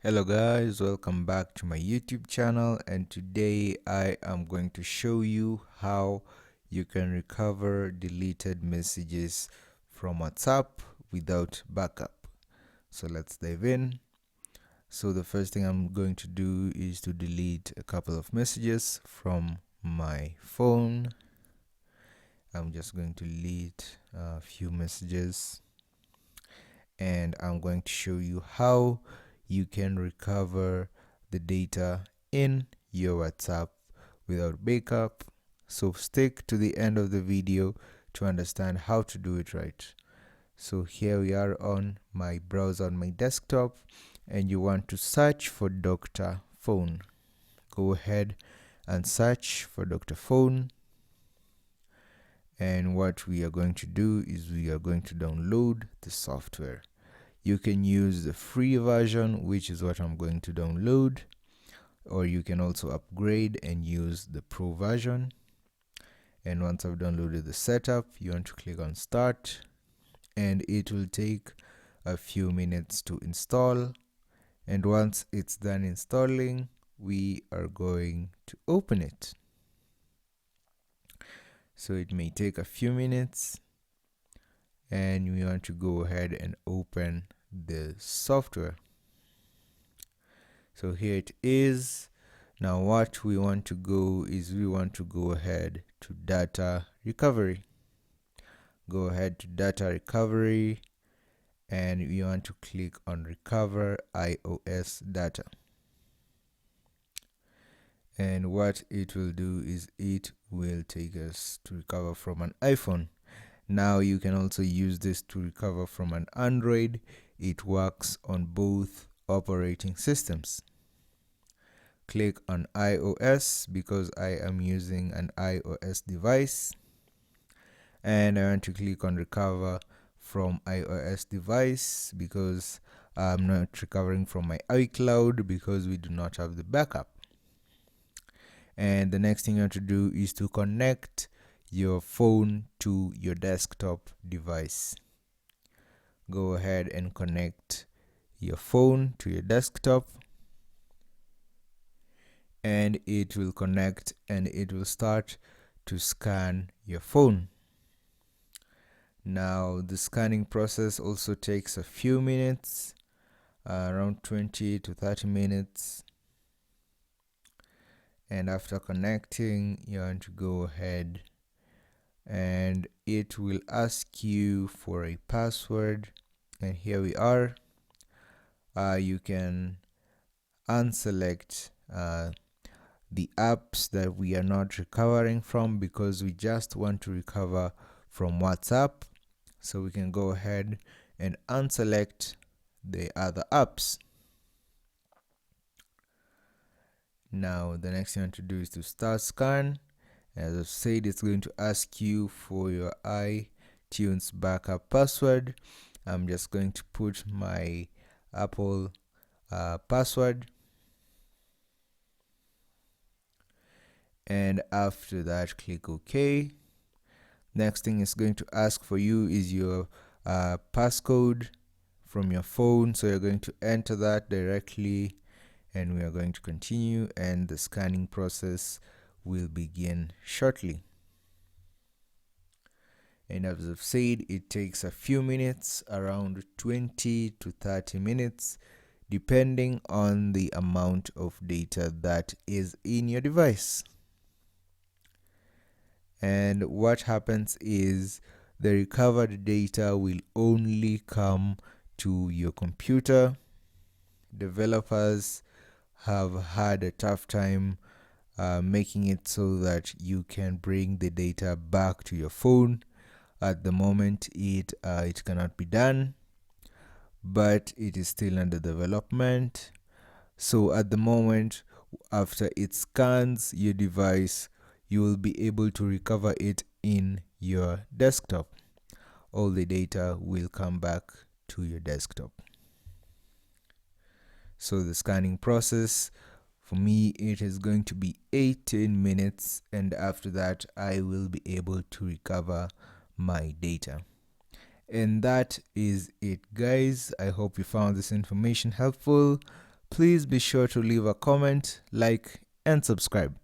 Hello guys, welcome back to my YouTube channel, and today I am going to show you how you can recover deleted messages from WhatsApp without backup. So let's dive in. So the first thing I'm going to do is to delete a couple of messages from my phone. I'm just going to delete a few messages, and I'm going to show you how you can recover the data in your WhatsApp without backup. So stick to the end of the video to understand how to do it right. So here we are on my browser on my desktop, and you want to search for Dr. Phone. Go ahead and search for Dr. Phone. And what we are going to do is we are going to download the software. You can use the free version, which is what I'm going to download, or you can also upgrade and use the pro version. And once I've downloaded the setup, you want to click on start, and it will take a few minutes to install. And once it's done installing, we are going to open it. So it may take a few minutes, and we want to go ahead and open the software. So here it is. Now what we want to go is we want to go ahead to data recovery. Go ahead to data recovery, and we want to click on recover iOS data. And what it will do is it will take us to recover from an iPhone. Now you can also use this to recover from an Android. It works on both operating systems. Click on iOS because I am using an iOS device, and I want to click on recover from iOS device because I'm not recovering from my iCloud because we do not have the backup. And the next thing you have to do is to connect your phone to your desktop device. Go ahead and connect your phone to your desktop, and it will connect and it will start to scan your phone. Now the scanning process also takes a few minutes, around 20 to 30 minutes. And after connecting, you want to go ahead and it will ask you for a password, and here we are. You can unselect the apps that we are not recovering from because we just want to recover from WhatsApp. So we can go ahead and unselect the other apps. Now the next thing you want to do is to start scan. As I've said, it's going to ask you for your iTunes backup password. I'm just going to put my Apple password, and after that click OK. Next thing it's going to ask for you is your passcode from your phone, so you're going to enter that directly, and we are going to continue, and the scanning process will begin shortly. And as I've said, it takes a few minutes, around 20 to 30 minutes, depending on the amount of data that is in your device. And what happens is the recovered data will only come to your computer. Developers have had a tough time making it so that you can bring the data back to your phone. At the moment, it cannot be done, but it is still under development. So at the moment, after it scans your device, you will be able to recover it in your desktop. All the data will come back to your desktop. So the scanning process, for me, it is going to be 18 minutes, and after that, I will be able to recover my data. And that is it, guys. I hope you found this information helpful. Please be sure to leave a comment, like, and subscribe.